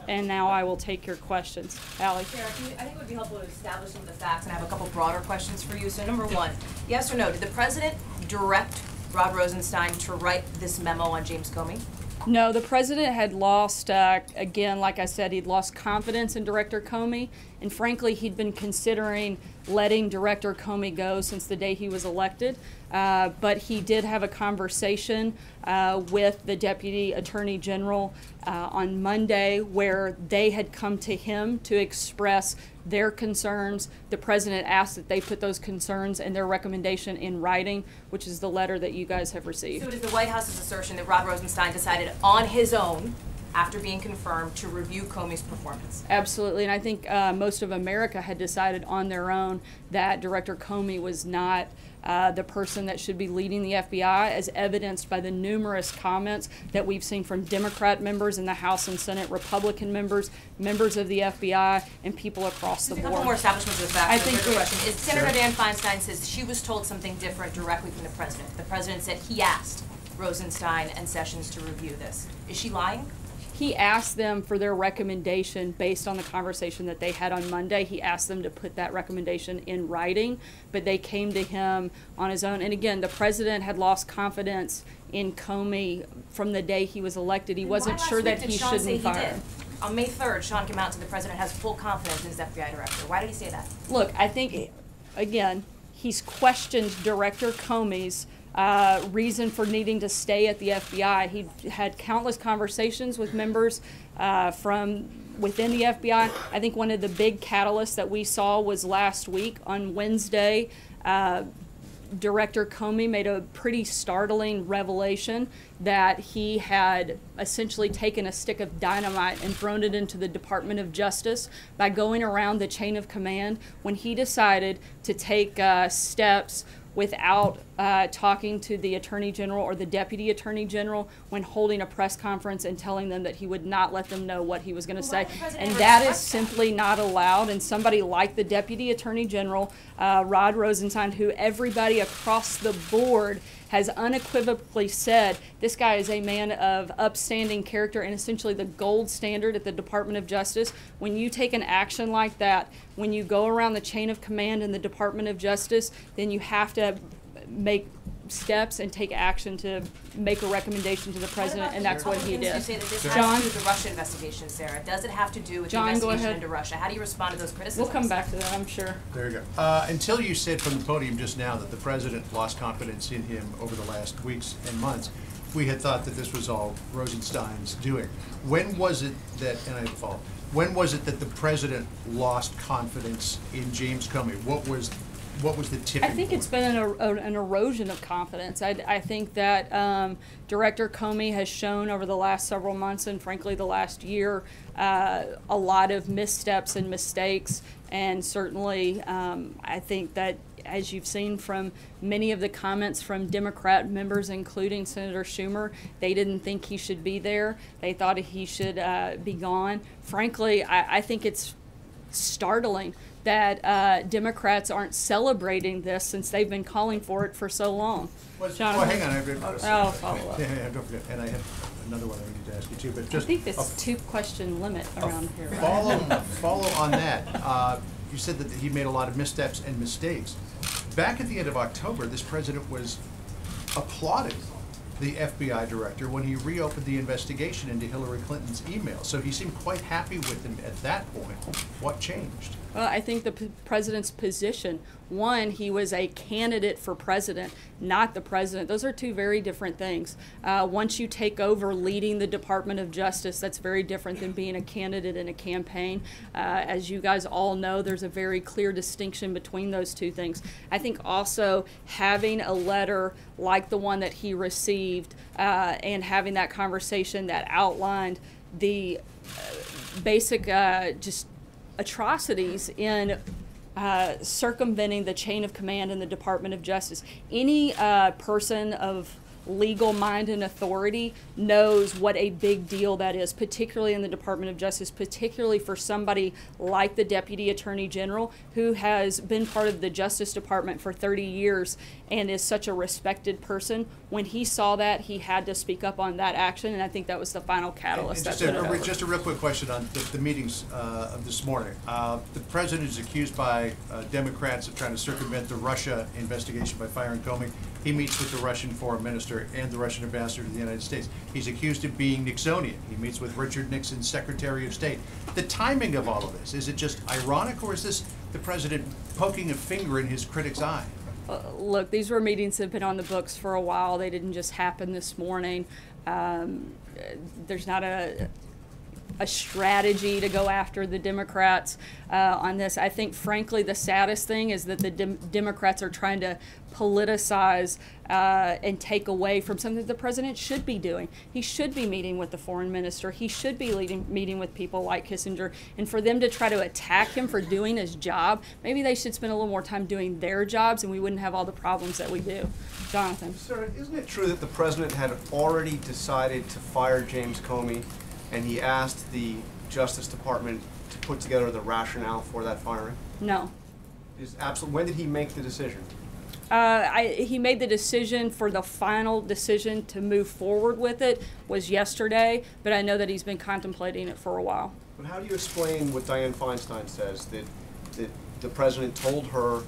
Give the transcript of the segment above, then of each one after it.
and now I will take your questions. Allie. Sarah, I think it would be helpful to establish some of the facts, and I have a couple broader questions for you. So number one, yes or no, did the president direct Rod Rosenstein to write this memo on James Comey? No, the president had lost, again, like I said, he'd lost confidence in Director Comey, and frankly, he'd been considering letting Director Comey go since the day he was elected. But he did have a conversation with the Deputy Attorney General on Monday where they had come to him to express their concerns. The president asked that they put those concerns and their recommendation in writing, which is the letter that you guys have received. So it is the White House's assertion that Rod Rosenstein decided on his own, after being confirmed, to review Comey's performance? Absolutely, and I think most of America had decided on their own that Director Comey was not the person that should be leading the FBI, as evidenced by the numerous comments that we've seen from Democrat members in the House and Senate, Republican members, members of the FBI, and people across the board. A couple more establishments of the facts. I think question is, Senator Dan Feinstein says she was told something different directly from the president. The president said he asked Rosenstein and Sessions to review this. Is she lying? He asked them for their recommendation based on the conversation that they had on Monday. He asked them to put that recommendation in writing, but they came to him on his own. And again, the president had lost confidence in Comey from the day he was elected. He wasn't sure that he shouldn't fire him. On May 3rd, Sean came out and said the president has full confidence in his FBI director. Why did he say that? Look, I think, again, he's questioned Director Comey's reason for needing to stay at the FBI. He had countless conversations with members from within the FBI. I think one of the big catalysts that we saw was last week on Wednesday. Director Comey made a pretty startling revelation that he had essentially taken a stick of dynamite and thrown it into the Department of Justice by going around the chain of command when he decided to take steps without talking to the Attorney General or the Deputy Attorney General when holding a press conference and telling them that he would not let them know what he was going to say. And that is simply not allowed. And somebody like the Deputy Attorney General, Rod Rosenstein, who everybody across the board has unequivocally said this guy is a man of upstanding character and essentially the gold standard at the Department of Justice. When you take an action like that, when you go around the chain of command in the Department of Justice, then you have to make steps and take action to make a recommendation to the president, and that's what he did. You say that this has to do with the Russia investigation, Sarah. Does it have to do with the investigation into Russia? How do you respond to those criticisms? We'll come back to that, I'm sure. There you go. Until you said from the podium just now that the president lost confidence in him over the last weeks and months, we had thought that this was all Rosenstein's doing. When was it that, and I have a follow-up, when was it that the president lost confidence in James Comey? What was the tipping point? I think it's been an erosion of confidence. I think that Director Comey has shown over the last several months and frankly the last year a lot of missteps and mistakes, and certainly I think that, as you've seen from many of the comments from Democrat members, including Senator Schumer, they didn't think he should be there. They thought he should be gone. Frankly, I think it's startling that Democrats aren't celebrating this since they've been calling for it for so long. Well, hang on. I'll follow up. Yeah, don't forget. And I have another one I need to ask you too. But just I think this two-question limit around here. Follow on that. You said that he made a lot of missteps and mistakes. Back at the end of October, this president was applauding the FBI director when he reopened the investigation into Hillary Clinton's email. So he seemed quite happy with him at that point. What changed? Well, I think the president's position. One, he was a candidate for president, not the president. Those are two very different things. Once you take over leading the Department of Justice, that's very different than being a candidate in a campaign. As you guys all know, there's a very clear distinction between those two things. I think also having a letter like the one that he received and having that conversation that outlined the basic just atrocities in circumventing the chain of command in the Department of Justice. Any person of legal mind and authority knows what a big deal that is, particularly in the Department of Justice, particularly for somebody like the Deputy Attorney General, who has been part of the Justice Department for 30 years and is such a respected person. When he saw that, he had to speak up on that action, and I think that was the final catalyst. And just a real quick question on the meetings of this morning. The president is accused by Democrats of trying to circumvent the Russia investigation by firing Comey. He meets with the Russian foreign minister and the Russian ambassador to the United States. He's accused of being Nixonian. He meets with Richard Nixon's Secretary of State. The timing of all of this, is it just ironic, or is this the president poking a finger in his critic's eye? Look, these were meetings that have been on the books for a while. They didn't just happen this morning. There's not a strategy to go after the Democrats on this. I think, frankly, the saddest thing is that the Democrats are trying to politicize and take away from something that the president should be doing. He should be meeting with the foreign minister. He should be meeting with people like Kissinger. And for them to try to attack him for doing his job, maybe they should spend a little more time doing their jobs, and we wouldn't have all the problems that we do. Jonathan. Sir, isn't it true that the president had already decided to fire James Comey, and he asked the Justice Department to put together the rationale for that firing? No. When did he make the decision? He made the decision for the final decision to move forward with it was yesterday, but I know that he's been contemplating it for a while. But how do you explain what Dianne Feinstein says, that the president told her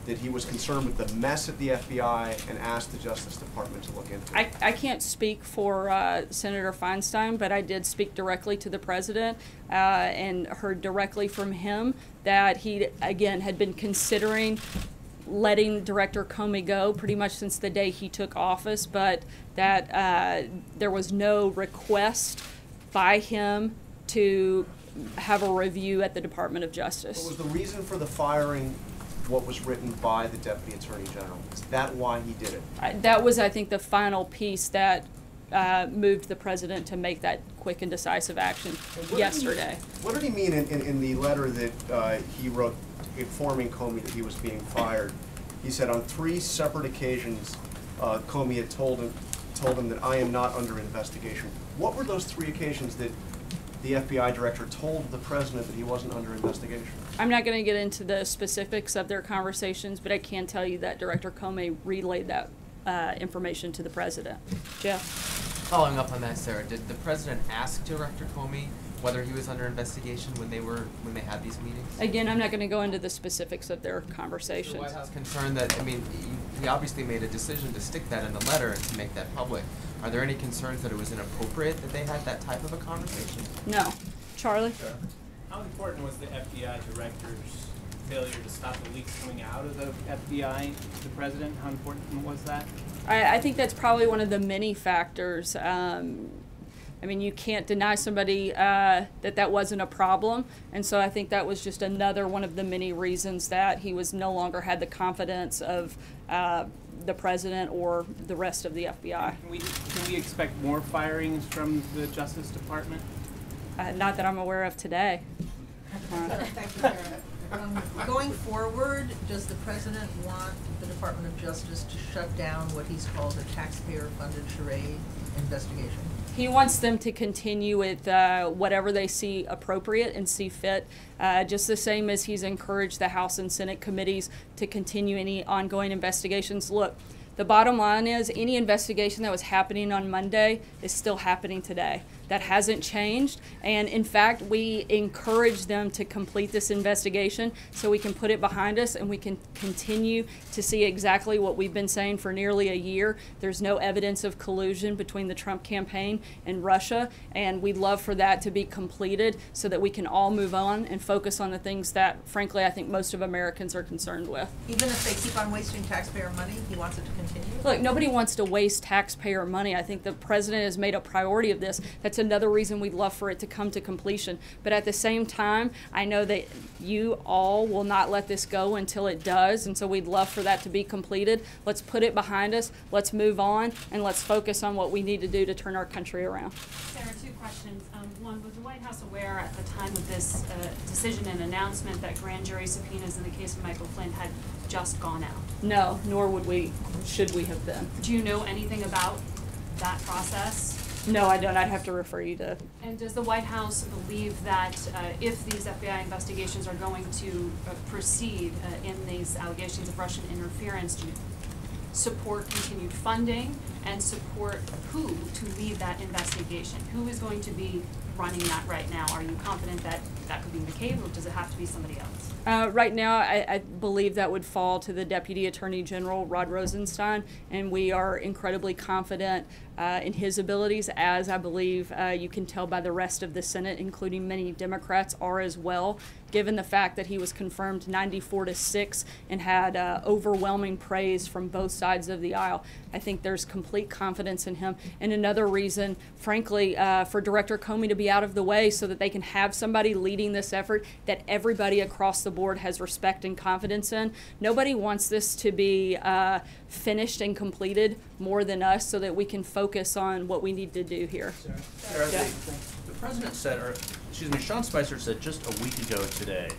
that he was concerned with the mess at the FBI and asked the Justice Department to look into it? I can't speak for Senator Feinstein, but I did speak directly to the president and heard directly from him that he, again, had been considering letting Director Comey go pretty much since the day he took office, but that there was no request by him to have a review at the Department of Justice. What was the reason for the firing what was written by the Deputy Attorney General? Is that why he did it? That was, I think, the final piece that moved the president to make that quick and decisive action yesterday. What did he mean in the letter that he wrote informing Comey that he was being fired? He said on 3 separate occasions Comey had told him that I am not under investigation. What were those 3 occasions that the FBI director told the president that he wasn't under investigation? I'm not going to get into the specifics of their conversations, but I can tell you that Director Comey relayed that information to the president. Jeff? Following up on that, Sarah, did the president ask Director Comey whether he was under investigation when they had these meetings? Again, I'm not going to go into the specifics of their conversations. The White House concerned that, I mean, he obviously made a decision to stick that in the letter and to make that public. Are there any concerns that it was inappropriate that they had that type of a conversation? No. Charlie? Sure. How important was the FBI director's failure to stop the leaks coming out of the FBI to the president? How important was that? I think that's probably one of the many factors. I mean, you can't deny somebody that wasn't a problem, and so I think that was just another one of the many reasons that he was no longer had the confidence of the president or the rest of the FBI. Can we expect more firings from the Justice Department? Not that I'm aware of today. Thank you, Karen. Going forward, does the president want the Department of Justice to shut down what he's called a taxpayer-funded charade investigation? He wants them to continue with whatever they see appropriate and see fit, just the same as he's encouraged the House and Senate committees to continue any ongoing investigations. Look, the bottom line is any investigation that was happening on Monday is still happening today. That hasn't changed, and in fact, we encourage them to complete this investigation so we can put it behind us and we can continue to see exactly what we've been saying for nearly a year. There's no evidence of collusion between the Trump campaign and Russia, and we'd love for that to be completed so that we can all move on and focus on the things that, frankly, I think most of Americans are concerned with. Even if they keep on wasting taxpayer money, he wants it to continue? Look, nobody wants to waste taxpayer money. I think the president has made a priority of this. That's it's another reason we'd love for it to come to completion. But at the same time, I know that you all will not let this go until it does, and so we'd love for that to be completed. Let's put it behind us, let's move on, and let's focus on what we need to do to turn our country around. Sarah, two questions. One, was the White House aware at the time of this decision and announcement that grand jury subpoenas in the case of Michael Flynn had just gone out? No, nor should we have been. Do you know anything about that process? No, I don't. I'd have to refer you to. And does the White House believe that if these FBI investigations are going to proceed in these allegations of Russian interference, do you support continued funding and support who to lead that investigation? Who is going to be running that right now? Are you confident that that could be McCabe, or does it have to be somebody else? Right now, I believe that would fall to the Deputy Attorney General, Rod Rosenstein, and we are incredibly confident in his abilities, as I believe you can tell by the rest of the Senate, including many Democrats, are as well, given the fact that he was confirmed 94-6 and had overwhelming praise from both sides of the aisle. I think there's complete confidence in him. And another reason, frankly, for Director Comey to be out of the way so that they can have somebody leading this effort that everybody across the board has respect and confidence in. Nobody wants this to be finished and completed more than us, so that we can focus on what we need to do here. Sarah, Yeah. the president said, or excuse me, Sean Spicer said just a week ago today,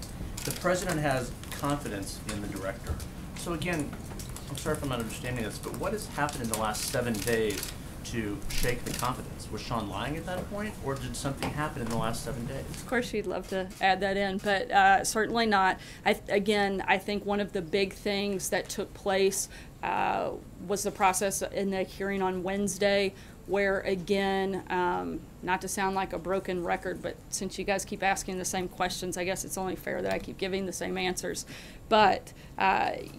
the president has confidence in the director. So again, I'm sorry if I'm not understanding this, but what has happened in the last 7 days to shake the confidence? Was Sean lying at that point, or did something happen in the last 7 days? Of course, she'd love to add that in, but certainly not. I think one of the big things that took place was the process in the hearing on Wednesday, where again, not to sound like a broken record, but since you guys keep asking the same questions, I guess it's only fair that I keep giving the same answers. But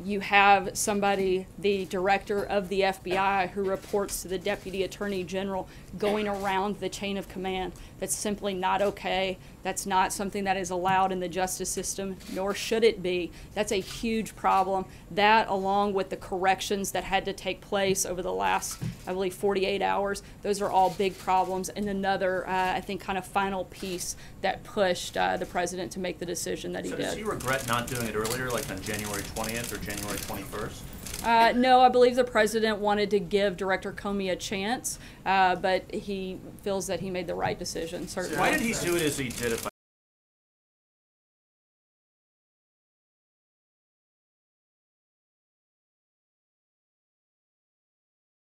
you have somebody, the director of the FBI, who reports to the Deputy Attorney General, going around the chain of command. That's simply not okay. That's not something that is allowed in the justice system, nor should it be. That's a huge problem. That, along with the corrections that had to take place over the last, I believe, 48 hours, those are all big problems. And another, I think, kind of final piece that pushed the president to make the decision that he did. So does he regret not doing it earlier, like on January 20th or January 21st? No, I believe the president wanted to give Director Comey a chance, but he feels that he made the right decision, certainly. Why did he do it as he did it?